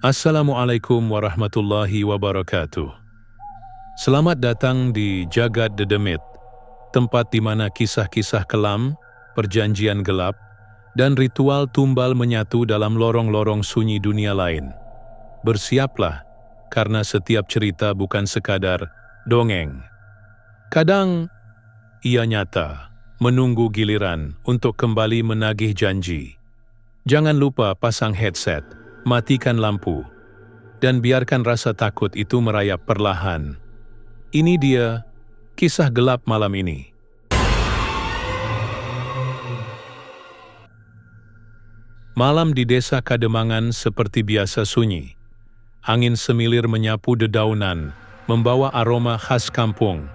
Assalamualaikum warahmatullahi wabarakatuh. Selamat datang di Jagad Dedemit, tempat di mana kisah-kisah kelam, perjanjian gelap, dan ritual tumbal menyatu dalam lorong-lorong sunyi dunia lain. Bersiaplah, karena setiap cerita bukan sekadar dongeng. Kadang ia nyata, menunggu giliran untuk kembali menagih janji. Jangan lupa pasang headset, matikan lampu, dan biarkan rasa takut itu merayap perlahan. Ini dia kisah gelap malam ini. Malam di desa Kademangan seperti biasa sunyi. Angin semilir menyapu dedaunan, membawa aroma khas kampung,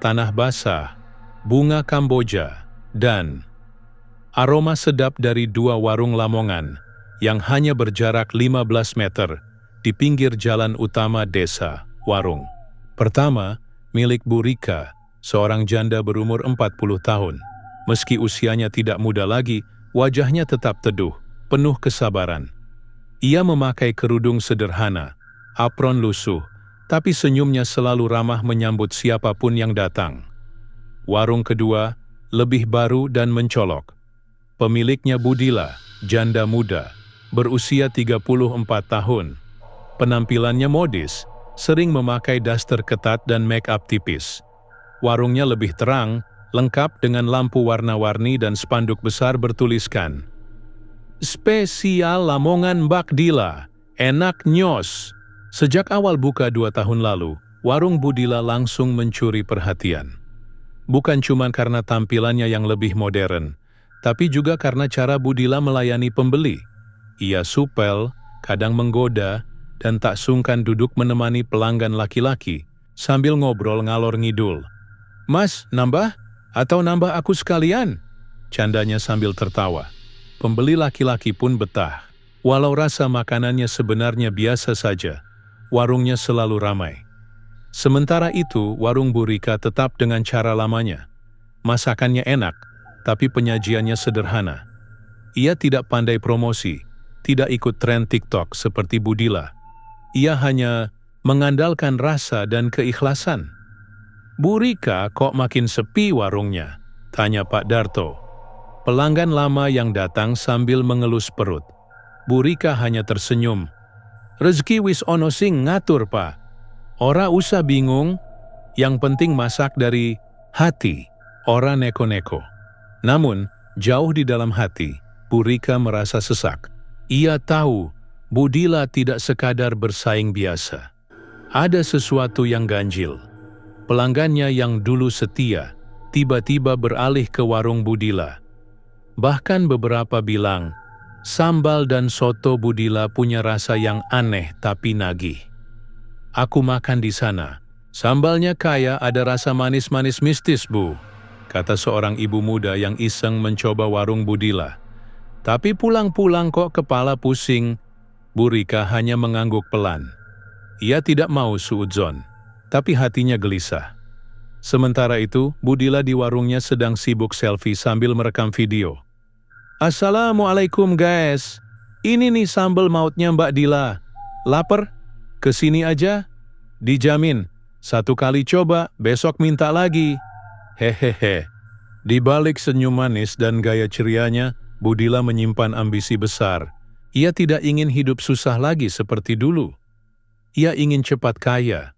tanah basah, bunga Kamboja, dan aroma sedap dari dua warung Lamongan yang hanya berjarak 15 meter di pinggir jalan utama desa, warung. Pertama, milik Bu Rika, seorang janda berumur 40 tahun. Meski usianya tidak muda lagi, wajahnya tetap teduh, penuh kesabaran. Ia memakai kerudung sederhana, apron lusuh, tapi senyumnya selalu ramah menyambut siapapun yang datang. Warung kedua, lebih baru dan mencolok. Pemiliknya Budila, janda muda, berusia 34 tahun. Penampilannya modis, sering memakai daster ketat dan make-up tipis. Warungnya lebih terang, lengkap dengan lampu warna-warni dan spanduk besar bertuliskan, "Spesial Lamongan Mbak Dila, enak nyos." Sejak awal buka 2 tahun lalu, warung Budila langsung mencuri perhatian. Bukan cuma karena tampilannya yang lebih modern, tapi juga karena cara Budila melayani pembeli. Ia supel, kadang menggoda, dan tak sungkan duduk menemani pelanggan laki-laki, sambil ngobrol ngalor ngidul. "Mas, nambah? Atau nambah aku sekalian?" Candanya sambil tertawa. Pembeli laki-laki pun betah. Walau rasa makanannya sebenarnya biasa saja, warungnya selalu ramai. Sementara itu, warung Bu Rika tetap dengan cara lamanya. Masakannya enak, tapi penyajiannya sederhana. Ia tidak pandai promosi, tidak ikut tren TikTok seperti Budila. Ia hanya mengandalkan rasa dan keikhlasan. "Bu Rika kok makin sepi warungnya?" tanya Pak Darto, pelanggan lama yang datang sambil mengelus perut. Bu Rika hanya tersenyum. "Rezeki wis ono sing ngatur, Pak. Ora usah bingung, yang penting masak dari hati, ora neko-neko." Namun, jauh di dalam hati, Bu Rika merasa sesak. Ia tahu Budila tidak sekadar bersaing biasa. Ada sesuatu yang ganjil. Pelanggannya yang dulu setia, tiba-tiba beralih ke warung Budila. Bahkan beberapa bilang, sambal dan soto Budila punya rasa yang aneh tapi nagih. "Aku makan di sana. Sambalnya kaya ada rasa manis-manis mistis, Bu," kata seorang ibu muda yang iseng mencoba warung Budila. "Tapi pulang-pulang kok kepala pusing." Bu Rika hanya mengangguk pelan. Ia tidak mau suudzon, tapi hatinya gelisah. Sementara itu, Budila di warungnya sedang sibuk selfie sambil merekam video. "Assalamualaikum guys, ini nih sambal mautnya Mbak Dila. Laper? Kesini aja? Dijamin, 1 kali coba, besok minta lagi." Hehehe. Di balik senyum manis dan gaya cerianya, Budila menyimpan ambisi besar. Ia tidak ingin hidup susah lagi seperti dulu. Ia ingin cepat kaya.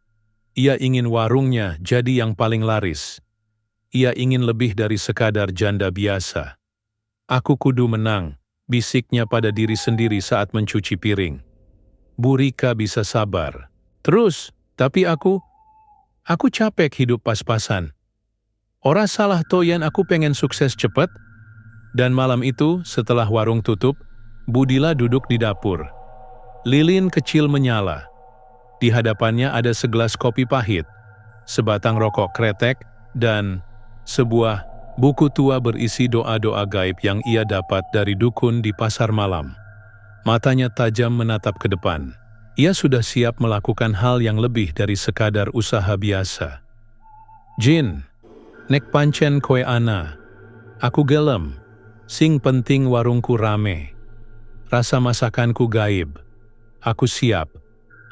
Ia ingin warungnya jadi yang paling laris. Ia ingin lebih dari sekadar janda biasa. "Aku kudu menang," bisiknya pada diri sendiri saat mencuci piring. Bu Rika bisa sabar. "Terus, tapi aku capek hidup pas-pasan. Ora salah toyan aku pengen sukses cepet." Dan malam itu, setelah warung tutup, Budila duduk di dapur. Lilin kecil menyala. Di hadapannya ada segelas kopi pahit, sebatang rokok kretek, dan sebuah buku tua berisi doa-doa gaib yang ia dapat dari dukun di pasar malam. Matanya tajam menatap ke depan. Ia sudah siap melakukan hal yang lebih dari sekadar usaha biasa. "Jin, nek pancen koe ana, aku gelem. Sing penting warungku rame. Rasa masakanku gaib. Aku siap,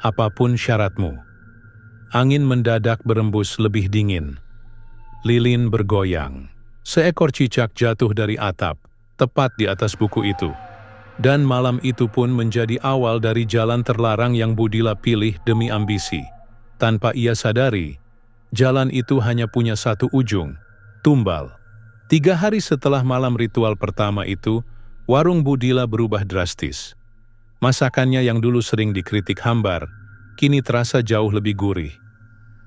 apapun syaratmu. Angin mendadak berembus lebih dingin. Lilin bergoyang. Seekor cicak jatuh dari atap, tepat di atas buku itu. Dan malam itu pun menjadi awal dari jalan terlarang yang Budila pilih demi ambisi. Tanpa ia sadari, jalan itu hanya punya satu ujung, tumbal. 3 hari setelah malam ritual pertama itu, warung Budila berubah drastis. Masakannya yang dulu sering dikritik hambar, kini terasa jauh lebih gurih.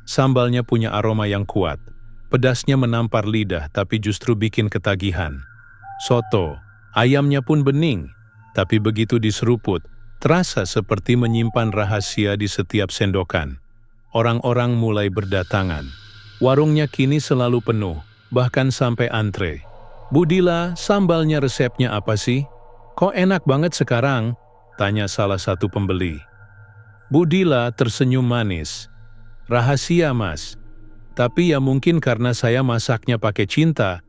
Sambalnya punya aroma yang kuat, pedasnya menampar lidah tapi justru bikin ketagihan. Soto, ayamnya pun bening, tapi begitu diseruput, terasa seperti menyimpan rahasia di setiap sendokan. Orang-orang mulai berdatangan. Warungnya kini selalu penuh, bahkan sampai antre. Budila, sambalnya resepnya apa sih? Kok enak banget sekarang? Tanya salah satu pembeli. Budila tersenyum manis. Rahasia, Mas. Tapi ya mungkin karena saya masaknya pakai cinta,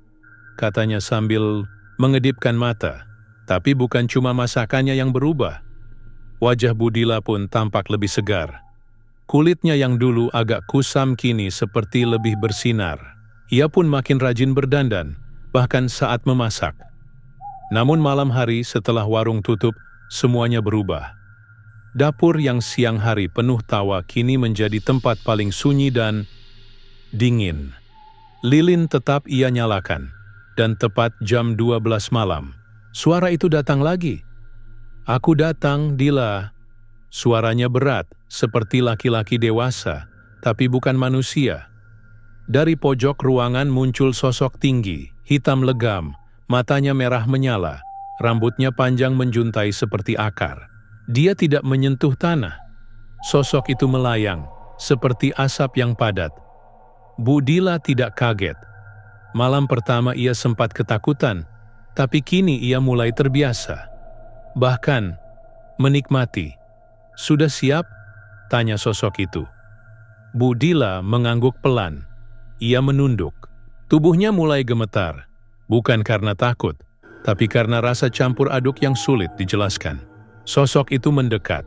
katanya sambil mengedipkan mata. Tapi bukan cuma masakannya yang berubah. Wajah Budila pun tampak lebih segar. Kulitnya yang dulu agak kusam kini seperti lebih bersinar. Ia pun makin rajin berdandan, bahkan saat memasak. Namun malam hari setelah warung tutup, semuanya berubah. Dapur yang siang hari penuh tawa kini menjadi tempat paling sunyi dan dingin. Lilin tetap ia nyalakan, dan tepat jam 12 malam, suara itu datang lagi. "Aku datang, Dila." Suaranya berat, seperti laki-laki dewasa, tapi bukan manusia. Dari pojok ruangan muncul sosok tinggi, hitam legam, matanya merah menyala, rambutnya panjang menjuntai seperti akar. Dia tidak menyentuh tanah. Sosok itu melayang, seperti asap yang padat. Budila tidak kaget. Malam pertama ia sempat ketakutan, tapi kini ia mulai terbiasa. Bahkan, menikmati. "Sudah siap?" tanya sosok itu. Budila mengangguk pelan. Ia menunduk. Tubuhnya mulai gemetar, bukan karena takut, tapi karena rasa campur aduk yang sulit dijelaskan. Sosok itu mendekat,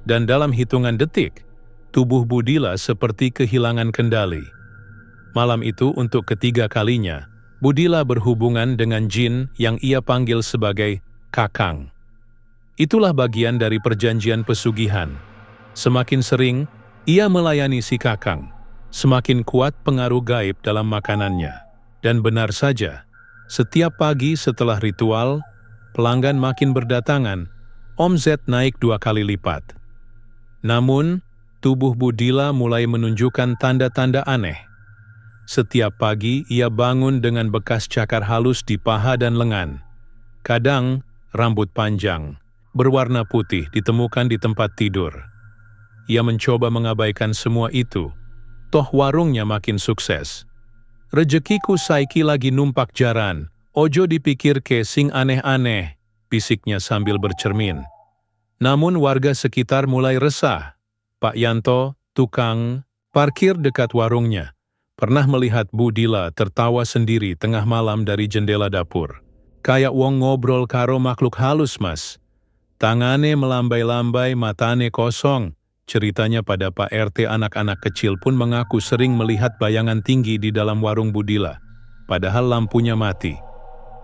dan dalam hitungan detik, tubuh Budila seperti kehilangan kendali. Malam itu untuk ketiga kalinya, Budila berhubungan dengan jin yang ia panggil sebagai Kakang. Itulah bagian dari perjanjian pesugihan. Semakin sering ia melayani si Kakang, semakin kuat pengaruh gaib dalam makanannya. Dan benar saja, setiap pagi setelah ritual, pelanggan makin berdatangan, omzet naik 2 kali lipat. Namun, tubuh Budila mulai menunjukkan tanda-tanda aneh. Setiap pagi ia bangun dengan bekas cakar halus di paha dan lengan. Kadang, rambut panjang, berwarna putih ditemukan di tempat tidur. Ia mencoba mengabaikan semua itu, toh warungnya makin sukses. "Rejekiku saiki lagi numpak jaran, ojo dipikir ke sing aneh-aneh," bisiknya sambil bercermin. Namun warga sekitar mulai resah. Pak Yanto, tukang parkir dekat warungnya, pernah melihat Budila tertawa sendiri tengah malam dari jendela dapur. "Kayak wong ngobrol karo makhluk halus, Mas. Tangane melambai-lambai, matane kosong." Ceritanya pada Pak RT. Anak-anak kecil pun mengaku sering melihat bayangan tinggi di dalam warung Budila, padahal lampunya mati.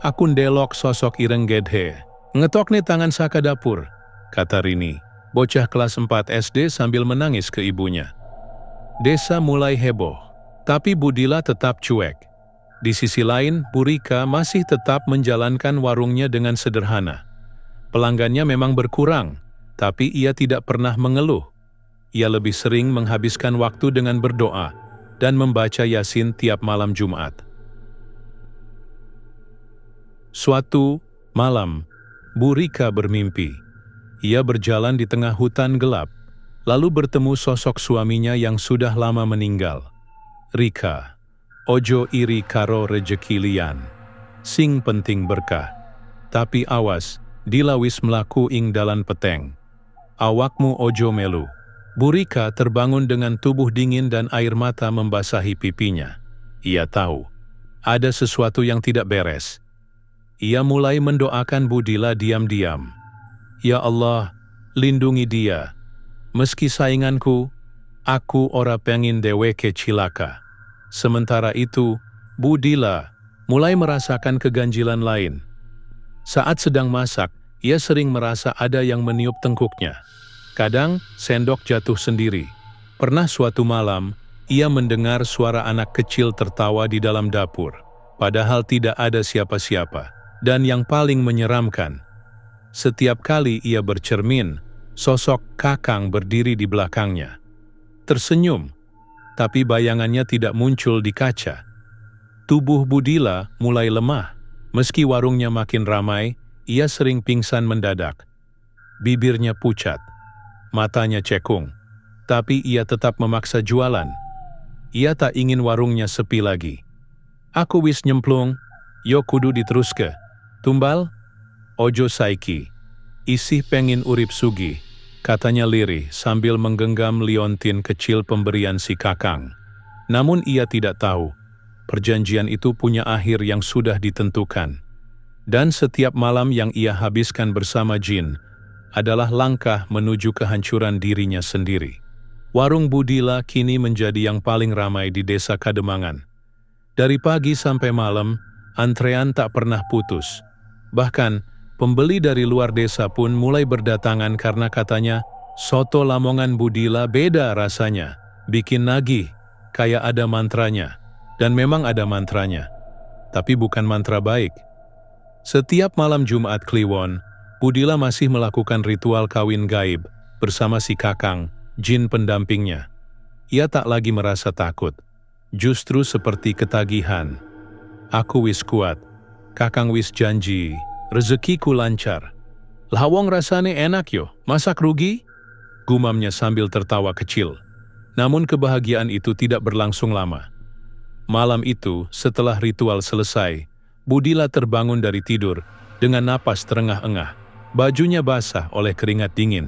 "Aku ndelok sosok ireng gedhe. Ngetok nih tangan saka dapur," kata Rini, bocah kelas 4 SD sambil menangis ke ibunya. Desa mulai heboh, tapi Budila tetap cuek. Di sisi lain, Burika masih tetap menjalankan warungnya dengan sederhana. Pelanggannya memang berkurang, tapi ia tidak pernah mengeluh. Ia lebih sering menghabiskan waktu dengan berdoa dan membaca Yasin tiap malam Jumat. Suatu malam, Burika bermimpi. Ia berjalan di tengah hutan gelap, lalu bertemu sosok suaminya yang sudah lama meninggal. "Rika, ojo iri karo rejeki lian. Sing penting berkah. Tapi awas, dilawis melaku ing dalan peteng. Awakmu ojo melu." Burika terbangun dengan tubuh dingin dan air mata membasahi pipinya. Ia tahu, ada sesuatu yang tidak beres. Ia mulai mendoakan Budila diam-diam. "Ya Allah, lindungi dia. Meski sainganku, aku ora pengin deweke cilaka. Sementara itu, Budila mulai merasakan keganjilan lain. Saat sedang masak, ia sering merasa ada yang meniup tengkuknya. Kadang, sendok jatuh sendiri. Pernah suatu malam, ia mendengar suara anak kecil tertawa di dalam dapur, padahal tidak ada siapa-siapa. Dan yang paling menyeramkan, setiap kali ia bercermin, sosok Kakang berdiri di belakangnya. Tersenyum, tapi bayangannya tidak muncul di kaca. Tubuh Budila mulai lemah. Meski warungnya makin ramai, ia sering pingsan mendadak. Bibirnya pucat, matanya cekung, tapi ia tetap memaksa jualan. Ia tak ingin warungnya sepi lagi. Aku wis nyemplung, yo kudu diteruske. Tumbal, ojo saiki. Isih pengin urip sugi, katanya lirih sambil menggenggam liontin kecil pemberian si Kakang. Namun ia tidak tahu, perjanjian itu punya akhir yang sudah ditentukan. Dan setiap malam yang ia habiskan bersama jin adalah langkah menuju kehancuran dirinya sendiri. Warung Budila kini menjadi yang paling ramai di desa Kademangan. Dari pagi sampai malam, antrean tak pernah putus. Bahkan, pembeli dari luar desa pun mulai berdatangan karena katanya, soto Lamongan Budila beda rasanya, bikin nagih, kayak ada mantranya. Dan memang ada mantranya, tapi bukan mantra baik. Setiap malam Jumat Kliwon, Budila masih melakukan ritual kawin gaib bersama si Kakang, jin pendampingnya. Ia tak lagi merasa takut, justru seperti ketagihan. Aku wis kuat, Kakang wis janji, rezekiku lancar. Lawong rasane enak yo, masak rugi? Gumamnya sambil tertawa kecil. Namun kebahagiaan itu tidak berlangsung lama. Malam itu, setelah ritual selesai, Budila terbangun dari tidur dengan napas terengah-engah. Bajunya basah oleh keringat dingin.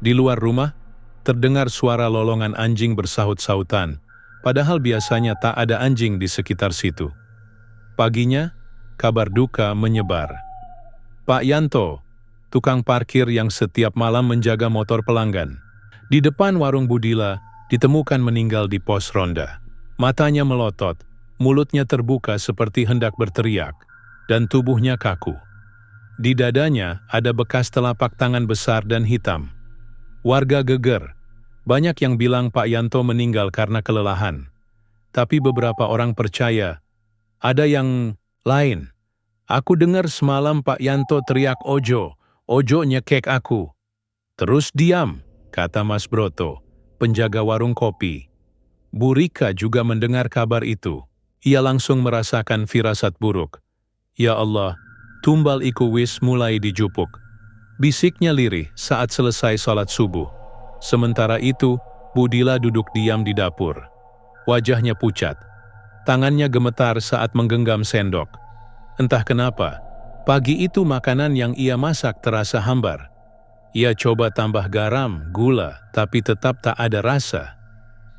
Di luar rumah, terdengar suara lolongan anjing bersahut-sahutan, padahal biasanya tak ada anjing di sekitar situ. Paginya, kabar duka menyebar. Pak Yanto, tukang parkir yang setiap malam menjaga motor pelanggan, di depan warung Budila ditemukan meninggal di pos ronda. Matanya melotot, mulutnya terbuka seperti hendak berteriak, dan tubuhnya kaku. Di dadanya ada bekas telapak tangan besar dan hitam. Warga geger. Banyak yang bilang Pak Yanto meninggal karena kelelahan. Tapi beberapa orang percaya, ada yang lain. Aku dengar semalam Pak Yanto teriak ojo, ojo nyekek aku. Terus diam, kata Mas Broto, penjaga warung kopi. Bu Rika juga mendengar kabar itu. Ia langsung merasakan firasat buruk. Ya Allah, tumbal iku wis mulai dijupuk. Bisiknya lirih saat selesai sholat subuh. Sementara itu, Budila duduk diam di dapur. Wajahnya pucat. Tangannya gemetar saat menggenggam sendok. Entah kenapa, pagi itu makanan yang ia masak terasa hambar. Ia coba tambah garam, gula, tapi tetap tak ada rasa.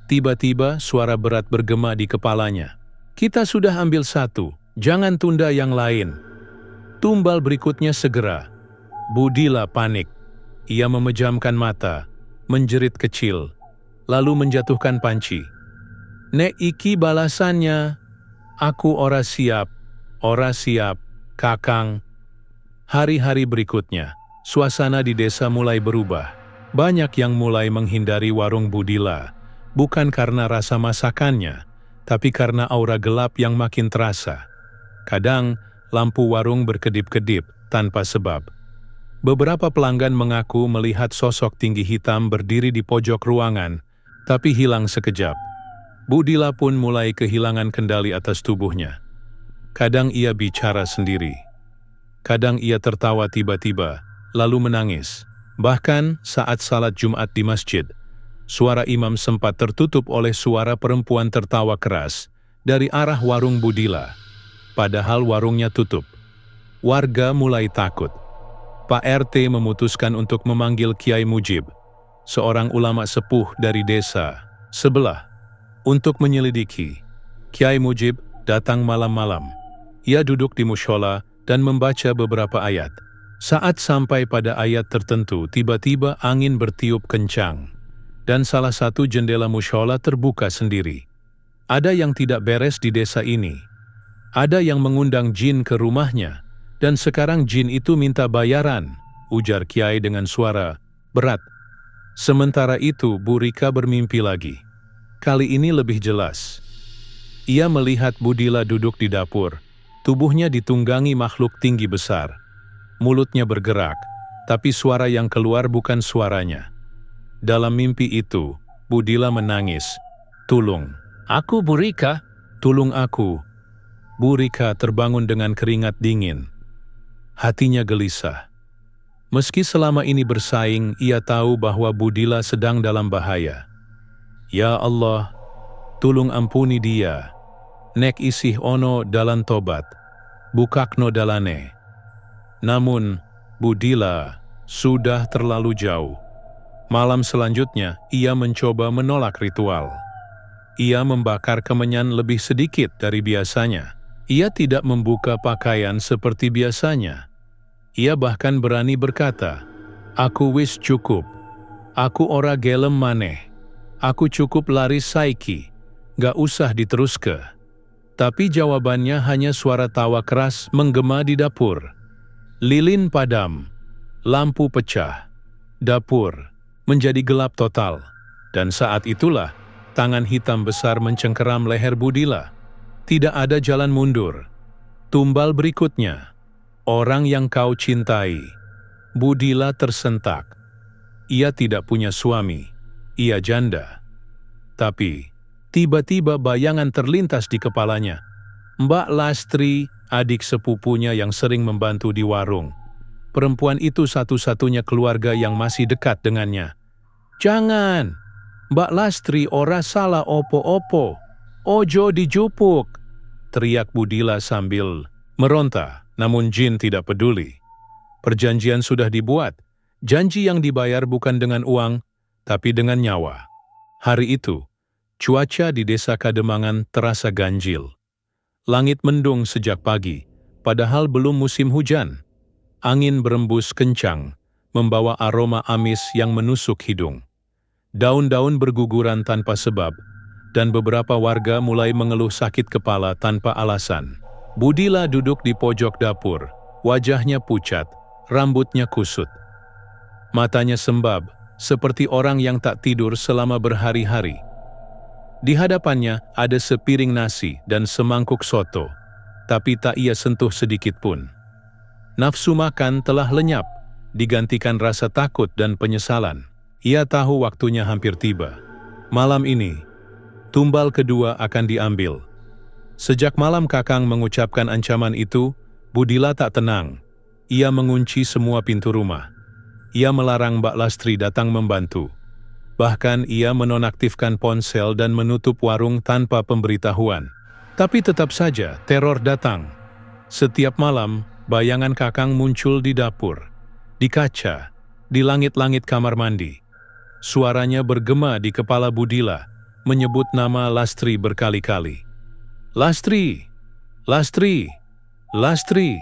Tiba-tiba suara berat bergema di kepalanya. Kita sudah ambil satu, jangan tunda yang lain. Tumbal berikutnya segera. Budila panik. Ia memejamkan mata, menjerit kecil, lalu menjatuhkan panci. Nek iki balasannya, aku ora siap, Kakang. Hari-hari berikutnya, suasana di desa mulai berubah. Banyak yang mulai menghindari warung Budila, bukan karena rasa masakannya, tapi karena aura gelap yang makin terasa. Kadang, lampu warung berkedip-kedip tanpa sebab. Beberapa pelanggan mengaku melihat sosok tinggi hitam berdiri di pojok ruangan, tapi hilang sekejap. Budila pun mulai kehilangan kendali atas tubuhnya. Kadang ia bicara sendiri. Kadang ia tertawa tiba-tiba, lalu menangis. Bahkan saat salat Jumat di masjid, suara imam sempat tertutup oleh suara perempuan tertawa keras dari arah warung Budila. Padahal warungnya tutup. Warga mulai takut. Pak RT memutuskan untuk memanggil Kiai Mujib, seorang ulama sepuh dari desa sebelah, untuk menyelidiki. Kiai Mujib datang malam-malam. Ia duduk di mushola dan membaca beberapa ayat. Saat sampai pada ayat tertentu, tiba-tiba angin bertiup kencang, dan salah satu jendela mushola terbuka sendiri. Ada yang tidak beres di desa ini. Ada yang mengundang jin ke rumahnya, dan sekarang jin itu minta bayaran, ujar Kiai dengan suara berat. Sementara itu, Bu Rika bermimpi lagi. Kali ini lebih jelas. Ia melihat Budila duduk di dapur. Tubuhnya ditunggangi makhluk tinggi besar. Mulutnya bergerak, tapi suara yang keluar bukan suaranya. Dalam mimpi itu, Budila menangis. "Tulung, aku Bu Rika, tulung aku." Bu Rika terbangun dengan keringat dingin. Hatinya gelisah. Meski selama ini bersaing, ia tahu bahwa Budila sedang dalam bahaya. "Ya Allah, tulung ampuni dia. Nek isih ono dalan tobat, bukakno dalane." Namun, Budila sudah terlalu jauh. Malam selanjutnya, ia mencoba menolak ritual. Ia membakar kemenyan lebih sedikit dari biasanya. Ia tidak membuka pakaian seperti biasanya. Ia bahkan berani berkata, "Aku wis cukup. Aku ora gelem maneh. Aku cukup laris saiki. Gak usah diteruske." Tapi jawabannya hanya suara tawa keras menggema di dapur. Lilin padam, lampu pecah, dapur menjadi gelap total. Dan saat itulah, tangan hitam besar mencengkeram leher Budila. Tidak ada jalan mundur. Tumbal berikutnya, orang yang kau cintai. Budila tersentak. Ia tidak punya suami, ia janda. Tapi, tiba-tiba bayangan terlintas di kepalanya. Mbak Lastri, adik sepupunya yang sering membantu di warung. Perempuan itu satu-satunya keluarga yang masih dekat dengannya. "Jangan, Mbak Lastri ora salah opo-opo. Ojo dijupuk," teriak Budila sambil meronta, namun jin tidak peduli. Perjanjian sudah dibuat, janji yang dibayar bukan dengan uang, tapi dengan nyawa. Hari itu, cuaca di desa Kademangan terasa ganjil. Langit mendung sejak pagi, padahal belum musim hujan. Angin berembus kencang, membawa aroma amis yang menusuk hidung. Daun-daun berguguran tanpa sebab, dan beberapa warga mulai mengeluh sakit kepala tanpa alasan. Budila duduk di pojok dapur, wajahnya pucat, rambutnya kusut. Matanya sembab, seperti orang yang tak tidur selama berhari-hari. Di hadapannya ada sepiring nasi dan semangkuk soto, tapi tak ia sentuh sedikit pun. Nafsu makan telah lenyap, digantikan rasa takut dan penyesalan. Ia tahu waktunya hampir tiba. Malam ini, tumbal kedua akan diambil. Sejak malam Kakang mengucapkan ancaman itu, Budila tak tenang. Ia mengunci semua pintu rumah. Ia melarang Mbak Lastri datang membantu. Bahkan ia menonaktifkan ponsel dan menutup warung tanpa pemberitahuan. Tapi tetap saja teror datang. Setiap malam, bayangan Kakang muncul di dapur, di kaca, di langit-langit kamar mandi. Suaranya bergema di kepala Budila, menyebut nama Lastri berkali-kali. "Lastri! Lastri! Lastri!"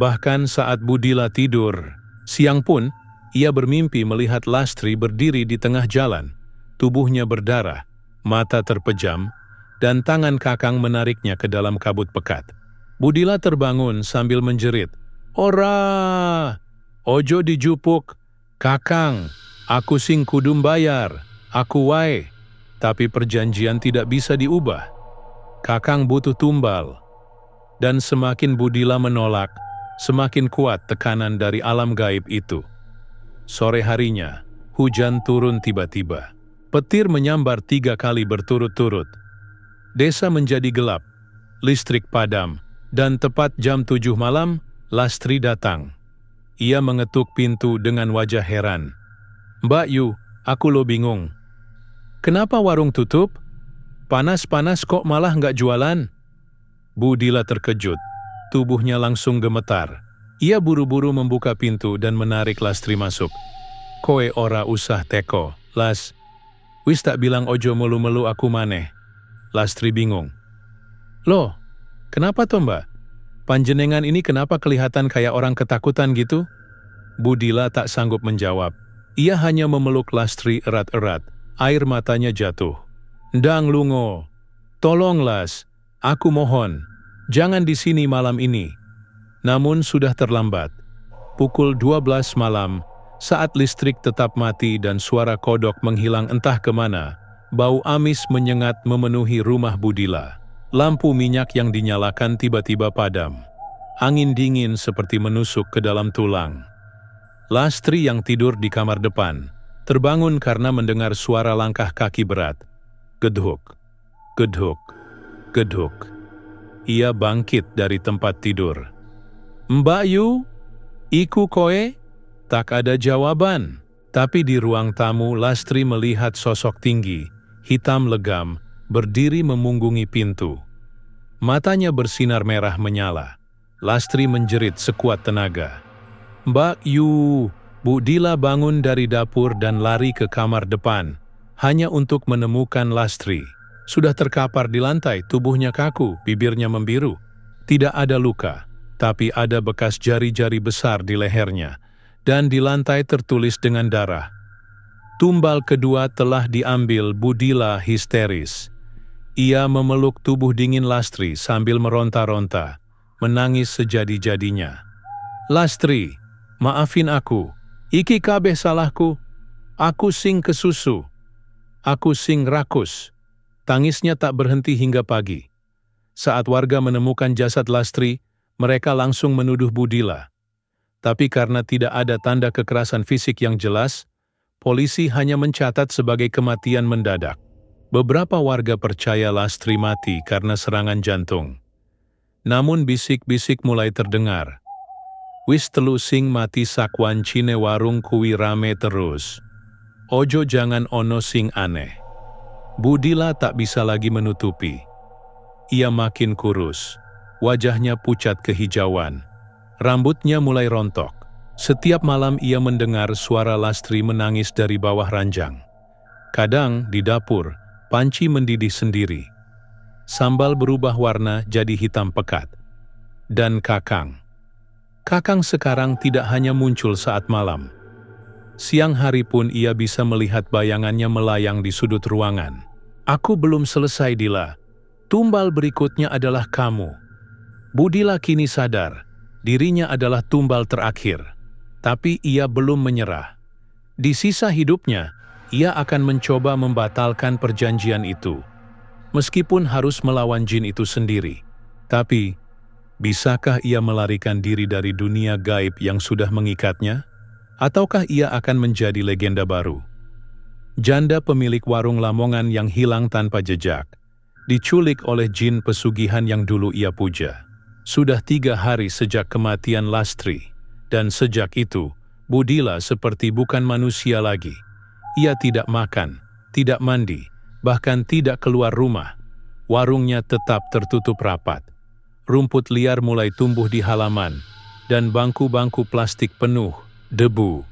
Bahkan saat Budila tidur, siang pun, ia bermimpi melihat Lastri berdiri di tengah jalan, tubuhnya berdarah, mata terpejam, dan tangan Kakang menariknya ke dalam kabut pekat. Budila terbangun sambil menjerit, "Ora! Ojo dijupuk! Kakang, aku sing kudum bayar, aku wae." Tapi perjanjian tidak bisa diubah. Kakang butuh tumbal. Dan semakin Budila menolak, semakin kuat tekanan dari alam gaib itu. Sore harinya, hujan turun tiba-tiba. Petir menyambar 3 kali berturut-turut. Desa menjadi gelap, listrik padam, dan tepat jam 7 malam, Lastri datang. Ia mengetuk pintu dengan wajah heran. "Mbak Yu, aku lo bingung. Kenapa warung tutup? Panas-panas kok malah nggak jualan?" Budila terkejut, tubuhnya langsung gemetar. Ia buru-buru membuka pintu dan menarik Lastri masuk. "Koe ora usah teko, Las. Wis tak bilang ojo melu-melu aku maneh." Lastri bingung. "Loh, kenapa toh Mbak? Panjenengan ini kenapa kelihatan kayak orang ketakutan gitu?" Budila tak sanggup menjawab. Ia hanya memeluk Lastri erat-erat, air matanya jatuh. "Ndang Lungo, tolong Las, aku mohon, jangan di sini malam ini." Namun sudah terlambat. Pukul 12 malam, saat listrik tetap mati dan suara kodok menghilang entah kemana, bau amis menyengat memenuhi rumah Budila. Lampu minyak yang dinyalakan tiba-tiba padam. Angin dingin seperti menusuk ke dalam tulang. Lastri yang tidur di kamar depan, terbangun karena mendengar suara langkah kaki berat. Gedhuk, gedhuk, gedhuk. Ia bangkit dari tempat tidur. "Mbak Yu, iku koe?" Tak ada jawaban. Tapi di ruang tamu Lastri melihat sosok tinggi, hitam legam, berdiri memunggungi pintu. Matanya bersinar merah menyala. Lastri menjerit sekuat tenaga. "Mbak Yu!" Budila bangun dari dapur dan lari ke kamar depan, hanya untuk menemukan Lastri. Sudah terkapar di lantai, tubuhnya kaku, bibirnya membiru. Tidak ada luka, tapi ada bekas jari-jari besar di lehernya, dan di lantai tertulis dengan darah. Tumbal kedua telah diambil. Budila histeris. Ia memeluk tubuh dingin Lastri sambil meronta-ronta, menangis sejadi-jadinya. "Lastri, maafin aku. Iki kabeh salahku. Aku sing kesusu. Aku sing rakus." Tangisnya tak berhenti hingga pagi. Saat warga menemukan jasad Lastri, mereka langsung menuduh Budila. Tapi karena tidak ada tanda kekerasan fisik yang jelas, polisi hanya mencatat sebagai kematian mendadak. Beberapa warga percaya Lastri mati karena serangan jantung. Namun bisik-bisik mulai terdengar. "Wis telu sing mati sakwan cine warung kuwi rame terus. Ojo jangan ono sing aneh." Budila tak bisa lagi menutupi. Ia makin kurus. Wajahnya pucat kehijauan. Rambutnya mulai rontok. Setiap malam ia mendengar suara Lastri menangis dari bawah ranjang. Kadang di dapur, panci mendidih sendiri. Sambal berubah warna jadi hitam pekat. Dan Kakang. Kakang sekarang tidak hanya muncul saat malam. Siang hari pun ia bisa melihat bayangannya melayang di sudut ruangan. "Aku belum selesai, Dila. Tumbal berikutnya adalah kamu." Budila kini sadar, dirinya adalah tumbal terakhir. Tapi ia belum menyerah. Di sisa hidupnya, ia akan mencoba membatalkan perjanjian itu. Meskipun harus melawan jin itu sendiri. Tapi, bisakah ia melarikan diri dari dunia gaib yang sudah mengikatnya? Ataukah ia akan menjadi legenda baru? Janda pemilik warung Lamongan yang hilang tanpa jejak, diculik oleh jin pesugihan yang dulu ia puja. Sudah 3 hari sejak kematian Lastri, dan sejak itu, Budila seperti bukan manusia lagi. Ia tidak makan, tidak mandi, bahkan tidak keluar rumah. Warungnya tetap tertutup rapat. Rumput liar mulai tumbuh di halaman, dan bangku-bangku plastik penuh debu.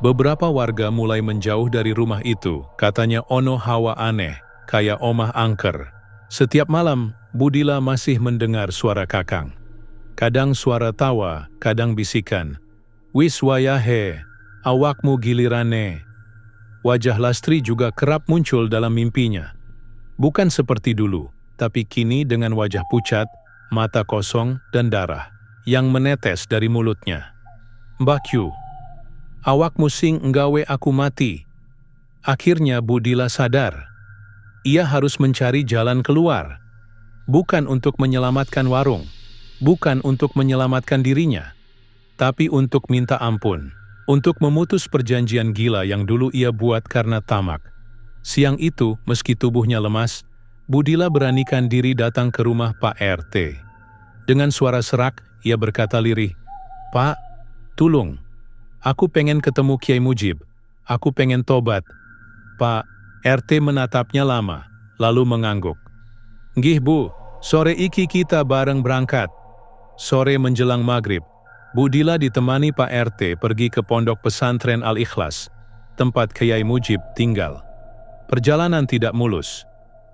Beberapa warga mulai menjauh dari rumah itu, katanya ono hawa aneh, kayak omah angker. Setiap malam, Budila masih mendengar suara Kakang. Kadang suara tawa, kadang bisikan. "Wis wayahe, awakmu gilirane." Wajah Lastri juga kerap muncul dalam mimpinya. Bukan seperti dulu, tapi kini dengan wajah pucat, mata kosong dan darah yang menetes dari mulutnya. "Mbak Yu, awakmu sing nggawe aku mati." Akhirnya Budila sadar. Ia harus mencari jalan keluar. Bukan untuk menyelamatkan warung, bukan untuk menyelamatkan dirinya, tapi untuk minta ampun, untuk memutus perjanjian gila yang dulu ia buat karena tamak. Siang itu, meski tubuhnya lemas, Budila beranikan diri datang ke rumah Pak RT. Dengan suara serak, ia berkata lirih, "Pak, tulung. Aku pengen ketemu Kiai Mujib. Aku pengen tobat." Pak RT menatapnya lama, lalu mengangguk. "Nggih Bu, sore iki kita bareng berangkat." Sore menjelang maghrib, Budila ditemani Pak RT pergi ke pondok pesantren Al-Ikhlas, tempat Kiai Mujib tinggal. Perjalanan tidak mulus.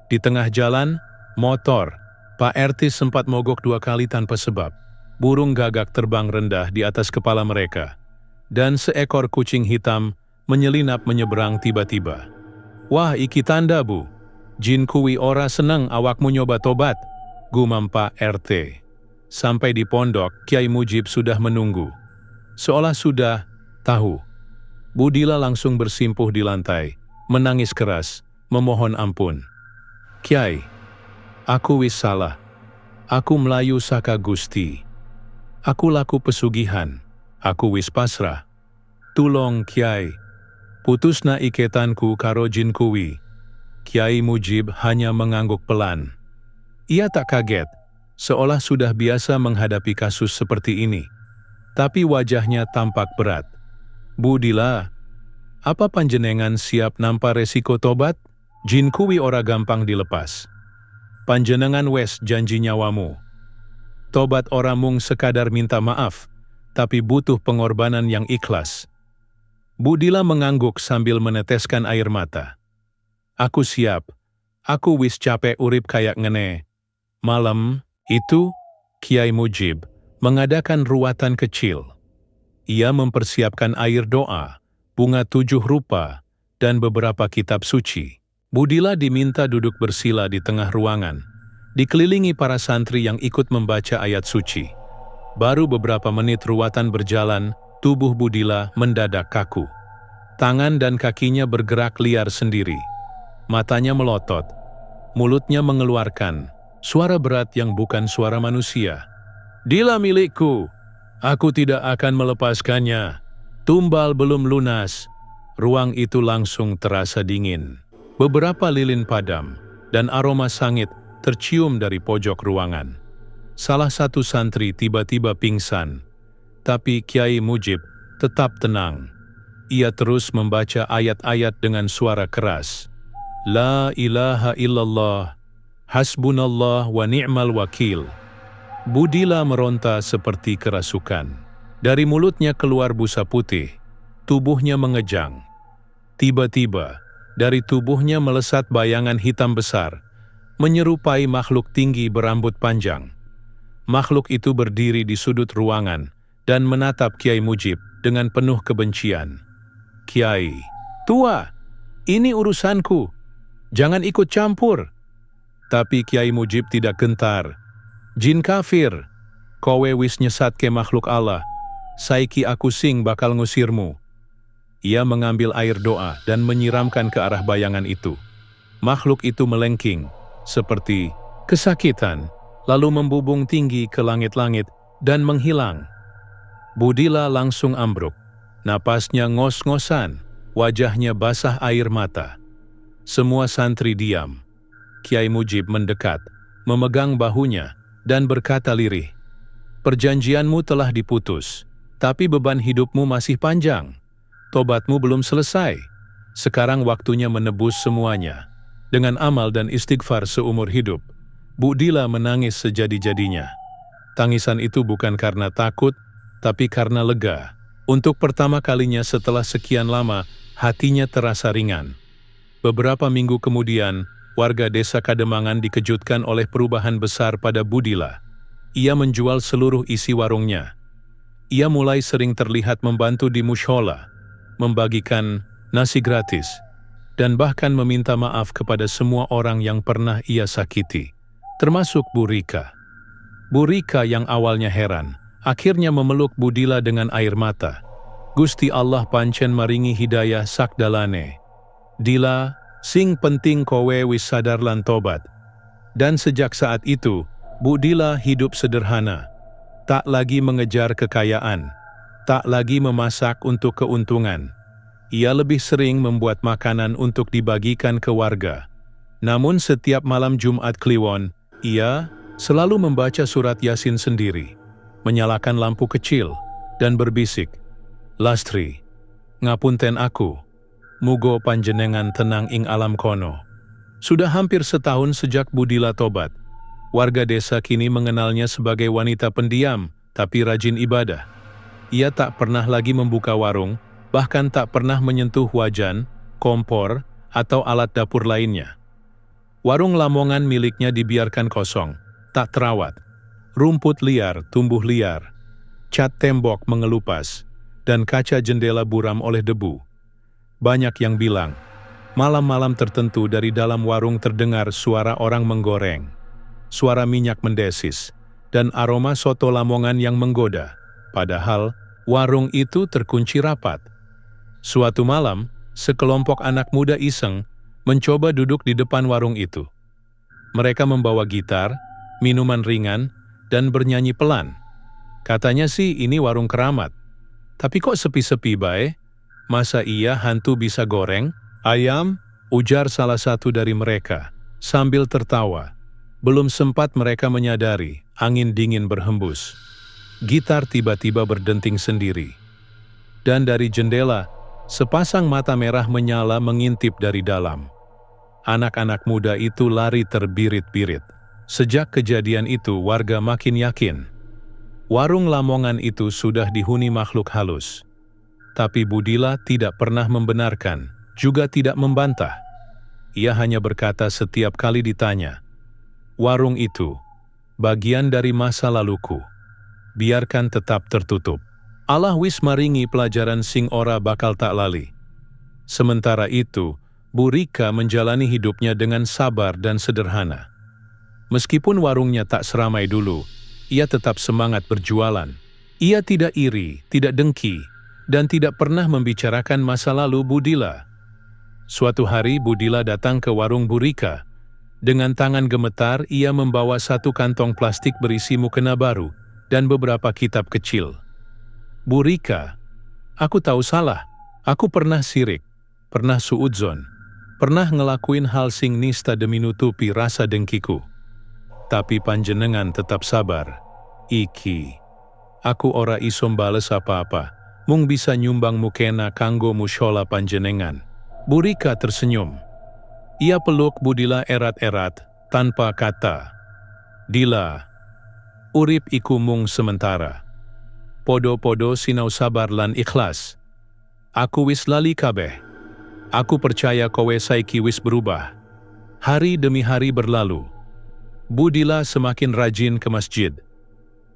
Di tengah jalan, motor, Pak RT sempat mogok 2 kali tanpa sebab. Burung gagak terbang rendah di atas kepala mereka. dan seekor kucing hitam menyelinap menyeberang tiba-tiba. "Wah, iki tanda, Bu. Jin kuwi ora seneng awakmu nyoba tobat," gumam Pak RT. Sampai di pondok, Kyai Mujib sudah menunggu. Seolah sudah tahu. Budila langsung bersimpuh di lantai, menangis keras, memohon ampun. "Kyai, aku wis salah. Aku melayu saka Gusti. Aku laku pesugihan. Aku wis pasrah. Tulong, Kyai. Putusna iketanku karo jin kuwi." Kyai Mujib hanya mengangguk pelan. Ia tak kaget, seolah sudah biasa menghadapi kasus seperti ini. Tapi wajahnya tampak berat. "Budila, apa panjenengan siap nampa resiko tobat? Jin kuwi ora gampang dilepas. Panjenengan wes janji nyawamu. Tobat ora mung sekadar minta maaf, tapi butuh pengorbanan yang ikhlas." Budila mengangguk sambil meneteskan air mata. "Aku siap. Aku wis capek urip kayak ngene." Malam itu, Kyai Mujib mengadakan ruatan kecil. Ia mempersiapkan air doa, bunga 7 rupa, dan beberapa kitab suci. Budila diminta duduk bersila di tengah ruangan, dikelilingi para santri yang ikut membaca ayat suci. Baru beberapa menit ruatan berjalan, tubuh Budila mendadak kaku. Tangan dan kakinya bergerak liar sendiri. Matanya melotot, mulutnya mengeluarkan suara berat yang bukan suara manusia. "Dila milikku, aku tidak akan melepaskannya. Tumbal belum lunas." Ruang itu langsung terasa dingin. Beberapa lilin padam, dan aroma sangit tercium dari pojok ruangan. Salah satu santri tiba-tiba pingsan, tapi Kyai Mujib tetap tenang. Ia terus membaca ayat-ayat dengan suara keras. "La ilaha illallah, hasbunallah wa ni'mal wakil." Budila meronta seperti kerasukan. Dari mulutnya keluar busa putih, tubuhnya mengejang. Tiba-tiba, dari tubuhnya melesat bayangan hitam besar, menyerupai makhluk tinggi berambut panjang. Makhluk itu berdiri di sudut ruangan dan menatap Kyai Mujib dengan penuh kebencian. "Kyai, tua, ini urusanku. Jangan ikut campur." Tapi Kyai Mujib tidak gentar. "Jin kafir, kowe wis nyesat ke makhluk Allah. Saiki aku sing bakal ngusirmu." Ia mengambil air doa dan menyiramkan ke arah bayangan itu. Makhluk itu melengking, seperti kesakitan, lalu membubung tinggi ke langit-langit dan menghilang. Budila langsung ambruk. Napasnya ngos-ngosan, wajahnya basah air mata. Semua santri diam. Kyai Mujib mendekat, memegang bahunya, dan berkata lirih, "Perjanjianmu telah diputus, tapi beban hidupmu masih panjang. Tobatmu belum selesai. Sekarang waktunya menebus semuanya. Dengan amal dan istighfar seumur hidup." Budila menangis sejadi-jadinya. Tangisan itu bukan karena takut, tapi karena lega. Untuk pertama kalinya setelah sekian lama, hatinya terasa ringan. Beberapa minggu kemudian, warga desa Kademangan dikejutkan oleh perubahan besar pada Budila. Ia menjual seluruh isi warungnya. Ia mulai sering terlihat membantu di mushola, membagikan nasi gratis, dan bahkan meminta maaf kepada semua orang yang pernah ia sakiti, termasuk Bu Rika. Bu Rika yang awalnya heran, akhirnya memeluk Budila dengan air mata. "Gusti Allah pancen maringi hidayah sakdalane. Dila, sing penting kowe wis sadar lan tobat." Dan sejak saat itu, Budila hidup sederhana. Tak lagi mengejar kekayaan, tak lagi memasak untuk keuntungan. Ia lebih sering membuat makanan untuk dibagikan ke warga. Namun setiap malam Jumat Kliwon, ia selalu membaca surat Yasin sendiri, menyalakan lampu kecil, dan berbisik, "Lastri, ngapunten aku, mugo panjenengan tenang ing alam kono." Sudah hampir setahun sejak Budila tobat. Warga desa kini mengenalnya sebagai wanita pendiam, tapi rajin ibadah. Ia tak pernah lagi membuka warung, bahkan tak pernah menyentuh wajan, kompor, atau alat dapur lainnya. Warung Lamongan miliknya dibiarkan kosong, tak terawat. Rumput liar tumbuh liar, cat tembok mengelupas, dan kaca jendela buram oleh debu. Banyak yang bilang, malam-malam tertentu dari dalam warung terdengar suara orang menggoreng, suara minyak mendesis, dan aroma soto Lamongan yang menggoda. Padahal, warung itu terkunci rapat. Suatu malam, sekelompok anak muda iseng mencoba duduk di depan warung itu. Mereka membawa gitar, minuman ringan, dan bernyanyi pelan. Katanya sih ini warung keramat. Tapi kok sepi-sepi bae? Masa iya hantu bisa goreng ayam? Ujar salah satu dari mereka, sambil tertawa. Belum sempat mereka menyadari, angin dingin berhembus. Gitar tiba-tiba berdenting sendiri. Dan dari jendela, sepasang mata merah menyala mengintip dari dalam. Anak-anak muda itu lari terbirit-birit. Sejak kejadian itu, warga makin yakin warung Lamongan itu sudah dihuni makhluk halus. Tapi Budila tidak pernah membenarkan, juga tidak membantah. Ia hanya berkata setiap kali ditanya, "Warung itu bagian dari masa laluku. Biarkan tetap tertutup. Allah wis maringi pelajaran sing ora bakal tak lali." Sementara itu, Bu Rika menjalani hidupnya dengan sabar dan sederhana. Meskipun warungnya tak seramai dulu, ia tetap semangat berjualan. Ia tidak iri, tidak dengki, dan tidak pernah membicarakan masa lalu Budila. Suatu hari Budila datang ke warung Bu Rika. Dengan tangan gemetar, ia membawa satu kantong plastik berisi mukena baru dan beberapa kitab kecil. "Bu Rika, aku tahu salah. Aku pernah sirik, pernah suudzon, pernah ngelakuin hal sing nista demi nutupi rasa dengkiku. Tapi panjenengan tetap sabar. Iki, aku ora iso bales apa-apa, mung bisa nyumbang mukena kanggo musyola panjenengan." Bu Rika tersenyum. Ia peluk Budila erat-erat, tanpa kata, "Dila, urip iku mung sementara. Podo-podo sinau sabar lan ikhlas. Aku wis lali kabeh. Aku percaya kowe saiki wis berubah." Hari demi hari berlalu. Budila semakin rajin ke masjid.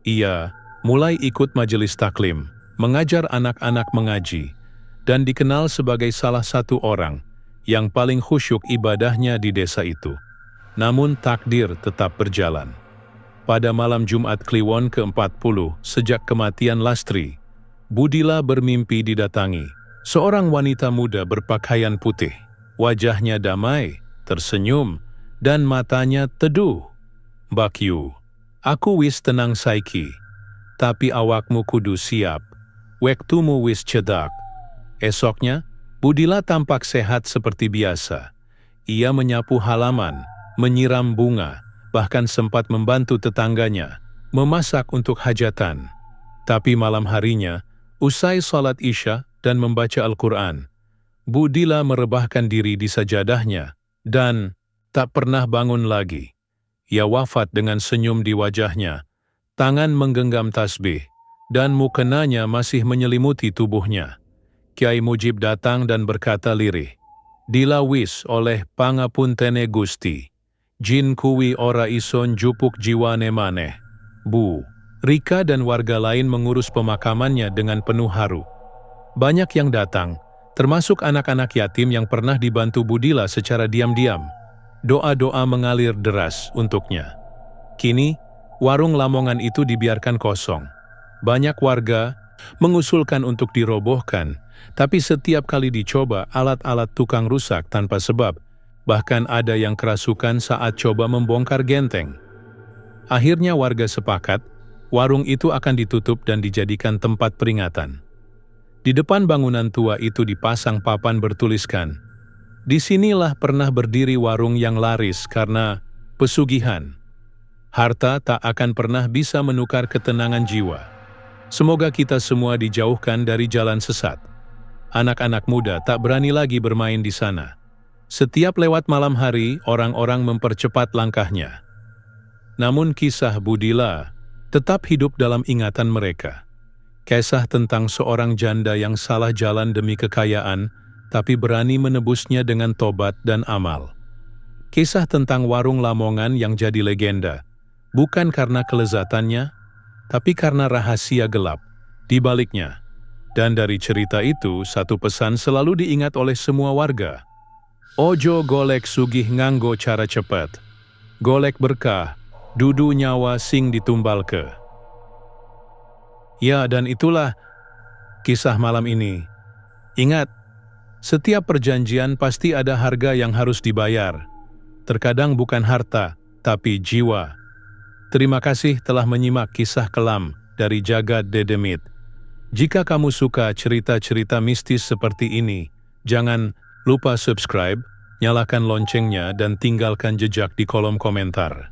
Ia mulai ikut majelis taklim, mengajar anak-anak mengaji, dan dikenal sebagai salah satu orang yang paling khusyuk ibadahnya di desa itu. Namun takdir tetap berjalan. Pada malam Jumat Kliwon ke-40 sejak kematian Lastri, Budila bermimpi didatangi seorang wanita muda berpakaian putih. Wajahnya damai, tersenyum, dan matanya teduh. "Bakyu, aku wis tenang saiki, tapi awakmu kudu siap. Wektumu wis cedak." Esoknya, Budila tampak sehat seperti biasa. Ia menyapu halaman, menyiram bunga, bahkan sempat membantu tetangganya memasak untuk hajatan. Tapi malam harinya, usai sholat Isya dan membaca Al-Quran, Budila merebahkan diri di sajadahnya dan tak pernah bangun lagi. Ia wafat dengan senyum di wajahnya, tangan menggenggam tasbih, dan mukenanya masih menyelimuti tubuhnya. Kiai Mujib datang dan berkata lirih, "Dila wis oleh pangapuntene Gusti. Jin kuwi ora ison jupuk jiwane maneh." Bu Rika dan warga lain mengurus pemakamannya dengan penuh haru. Banyak yang datang, termasuk anak-anak yatim yang pernah dibantu Budila secara diam-diam. Doa-doa mengalir deras untuknya. Kini, warung Lamongan itu dibiarkan kosong. Banyak warga mengusulkan untuk dirobohkan, tapi setiap kali dicoba, alat-alat tukang rusak tanpa sebab. Bahkan ada yang kerasukan saat coba membongkar genteng. Akhirnya warga sepakat, warung itu akan ditutup dan dijadikan tempat peringatan. Di depan bangunan tua itu dipasang papan bertuliskan, "Disinilah pernah berdiri warung yang laris karena pesugihan. Harta tak akan pernah bisa menukar ketenangan jiwa. Semoga kita semua dijauhkan dari jalan sesat." Anak-anak muda tak berani lagi bermain di sana. Setiap lewat malam hari, orang-orang mempercepat langkahnya. Namun kisah Budila tetap hidup dalam ingatan mereka. Kisah tentang seorang janda yang salah jalan demi kekayaan, tapi berani menebusnya dengan tobat dan amal. Kisah tentang warung Lamongan yang jadi legenda, bukan karena kelezatannya, tapi karena rahasia gelap di baliknya. Dan dari cerita itu, satu pesan selalu diingat oleh semua warga. Ojo golek sugih nganggo cara cepat. Golek berkah, dudu nyawa sing ditumbal ke. Ya, dan itulah kisah malam ini. Ingat, setiap perjanjian pasti ada harga yang harus dibayar. Terkadang bukan harta, tapi jiwa. Terima kasih telah menyimak kisah kelam dari Jagad Dedemit. Jika kamu suka cerita-cerita mistis seperti ini, jangan lupa subscribe, nyalakan loncengnya, dan tinggalkan jejak di kolom komentar.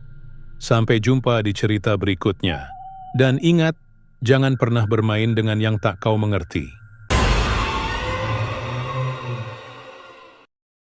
Sampai jumpa di cerita berikutnya. Dan ingat, jangan pernah bermain dengan yang tak kau mengerti.